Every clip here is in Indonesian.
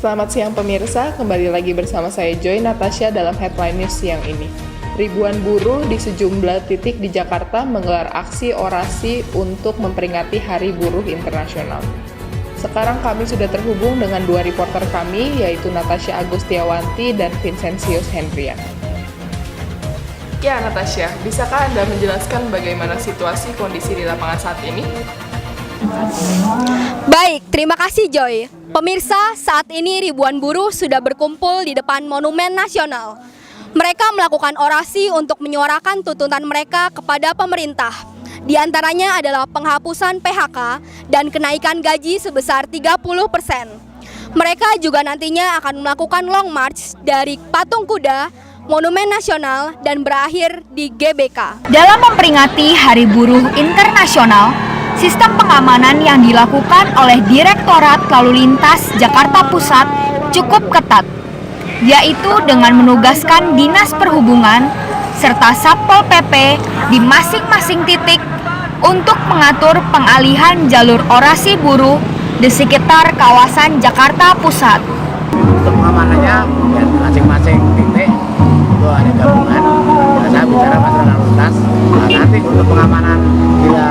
Selamat siang pemirsa, kembali lagi bersama saya Joy Natasha dalam Headline News siang ini. Ribuan buruh di sejumlah titik di Jakarta menggelar aksi orasi untuk memperingati Hari Buruh Internasional. Sekarang kami sudah terhubung dengan dua reporter kami, yaitu Natasha Agustiawanti dan Vincentius Hendrian. Ya Natasha, bisakah Anda menjelaskan bagaimana situasi kondisi di lapangan saat ini? Baik, terima kasih Joy. Pemirsa, saat ini ribuan buruh sudah berkumpul di depan Monumen Nasional. Mereka melakukan orasi untuk menyuarakan tuntutan mereka kepada pemerintah. Di antaranya adalah penghapusan PHK dan kenaikan gaji sebesar 30%. Mereka juga nantinya akan melakukan long march dari Patung Kuda, Monumen Nasional, dan berakhir di GBK. Dalam memperingati Hari Buruh Internasional, sistem pengamanan yang dilakukan oleh Direktorat Lalu Lintas Jakarta Pusat cukup ketat, yaitu dengan menugaskan Dinas Perhubungan serta Satpol PP di masing-masing titik untuk mengatur pengalihan jalur orasi buruh di sekitar kawasan Jakarta Pusat. Untuk pengamanannya ya, masing-masing titik itu ada gabungan. Ya, saya bicara masalah lalu lintas. Nah, nanti untuk pengamanan bila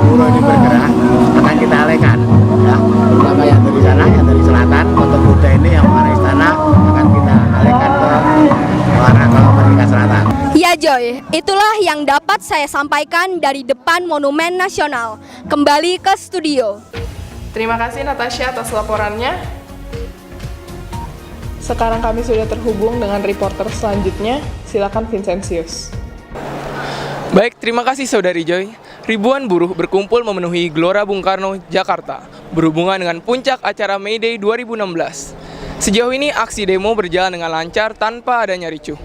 buruh ini bergerak akan kita alihkan. Ya, terutama yang dari sana, yang dari selatan, Patung Kuda ini yang mengarah istana akan kita alihkan ke arah ke Merdeka Selatan. Ya Joy, itulah yang dapat saya sampaikan dari depan Monumen Nasional. Kembali ke studio. Terima kasih Natasha atas laporannya. Sekarang kami sudah terhubung dengan reporter selanjutnya. Silakan Vincentius. Baik, terima kasih Saudari Joy. Ribuan buruh berkumpul memenuhi Gelora Bung Karno, Jakarta, berhubungan dengan puncak acara May Day 2016. Sejauh ini aksi demo berjalan dengan lancar tanpa adanya ricuh.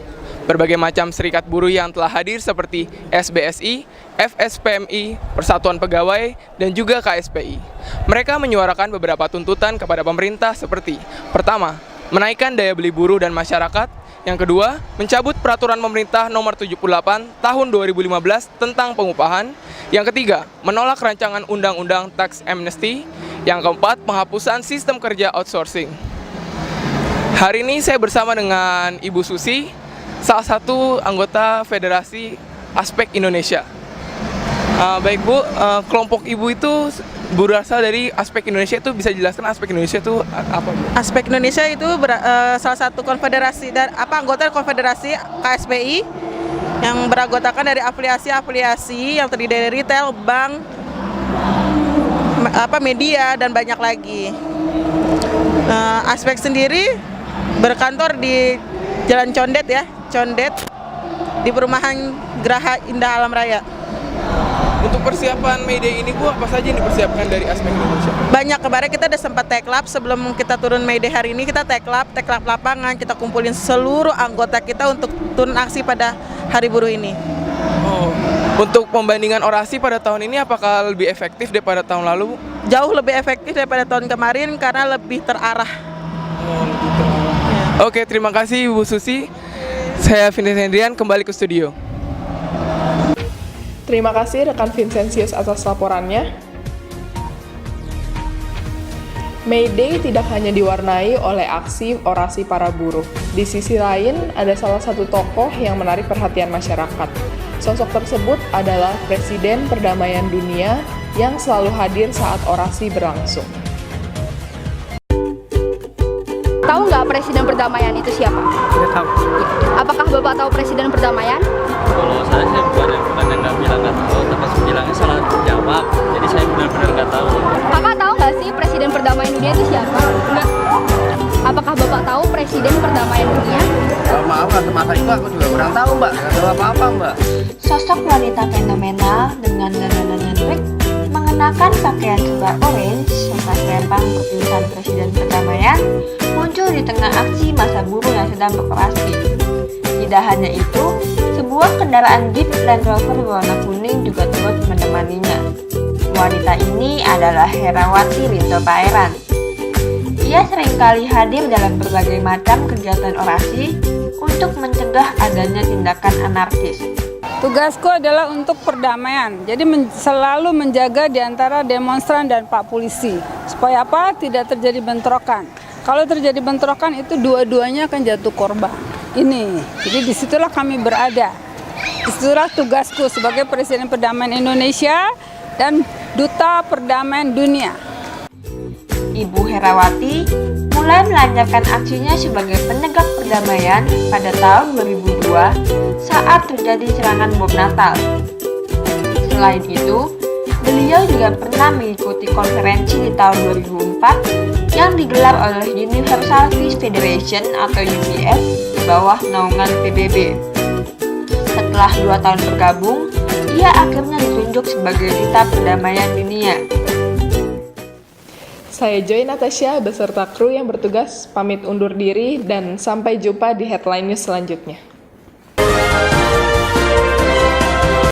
Berbagai macam serikat buruh yang telah hadir seperti SBSI, FSPMI, Persatuan Pegawai, dan juga KSPI. Mereka menyuarakan beberapa tuntutan kepada pemerintah seperti: pertama, menaikkan daya beli buruh dan masyarakat. Yang kedua, mencabut peraturan pemerintah nomor 78 tahun 2015 tentang pengupahan. Yang ketiga, menolak rancangan undang-undang tax amnesty. Yang keempat, penghapusan sistem kerja outsourcing. Hari ini saya bersama dengan Ibu Susi, salah satu anggota Federasi Aspek Indonesia. Baik Bu, kelompok Ibu itu berasal dari Aspek Indonesia. Itu bisa jelaskan Aspek Indonesia itu apa Bu? Aspek Indonesia itu salah satu konfederasi dan anggota konfederasi KSPI yang beranggotakan dari afiliasi-afiliasi yang terdiri dari retail, bank, media dan banyak lagi. Aspek sendiri berkantor di Jalan Condet di perumahan Geraha Indah Alam Raya. Untuk persiapan May Day ini Bu, apa saja yang dipersiapkan dari Aspek Indonesia? Banyak, kemarin kita udah sempat teklap sebelum kita turun May Day hari ini. Kita teklap lapangan, kita kumpulin seluruh anggota kita untuk turun aksi pada Hari Buruh ini. Oh, untuk pembandingan orasi pada tahun ini apakah lebih efektif daripada tahun lalu? Jauh lebih efektif daripada tahun kemarin karena lebih terarah. Oke, terima kasih Bu Susi. Saya Vincent Hendrian, kembali ke studio. Terima kasih rekan Vincentius atas laporannya. May Day tidak hanya diwarnai oleh aksi orasi para buruh. Di sisi lain, ada salah satu tokoh yang menarik perhatian masyarakat. Sosok tersebut adalah Presiden Perdamaian Dunia yang selalu hadir saat orasi berlangsung. Tahu nggak Presiden Perdamaian itu siapa? Tidak tahu. Apakah Bapak tahu Presiden Perdamaian? Kalau saya bukan yang nggak bilang nggak tahu, tapi bilangnya salah jawab. Jadi saya benar-benar nggak tahu. Kakak tahu nggak sih Presiden Perdamaian Dunia itu siapa? Enggak. Apakah Bapak tahu Presiden Perdamaian Dunia? Maaf, masa itu aku juga kurang tahu Mbak. Nggak tahu apa-apa Mbak. Sosok wanita fenomenal dengan dandanan yang trik, mengenakan pakaian sebar orange serta selempang bertulisan Presiden Perdamaian muncul di tengah aksi masa buruh yang sedang berorasi. Tidak hanya itu, sebuah kendaraan Jeep Land Rover berwarna kuning juga turut menemaninya. Wanita ini adalah Herawati Rinto Paeran. Ia seringkali hadir dalam berbagai macam kegiatan orasi untuk mencegah adanya tindakan anarkis. Tugasku adalah untuk perdamaian, jadi selalu menjaga di antara demonstran dan Pak Polisi. Supaya apa? Tidak terjadi bentrokan. Kalau terjadi bentrokan itu dua-duanya akan jatuh korban. Ini, jadi disitulah kami berada. Disitulah tugasku sebagai Presiden Perdamaian Indonesia dan Duta Perdamaian Dunia. Ibu Herawati mulai melancarkan aksinya sebagai penegak perdamaian pada tahun 2002 saat terjadi serangan bom Natal. Selain itu, beliau juga pernah mengikuti konferensi di tahun 2004 yang digelar oleh Universal Peace Federation atau UPF di bawah naungan PBB. Setelah 2 tahun bergabung, ia akhirnya ditunjuk sebagai Duta Perdamaian Dunia. Saya Joy Natasha beserta kru yang bertugas pamit undur diri dan sampai jumpa di headline news selanjutnya.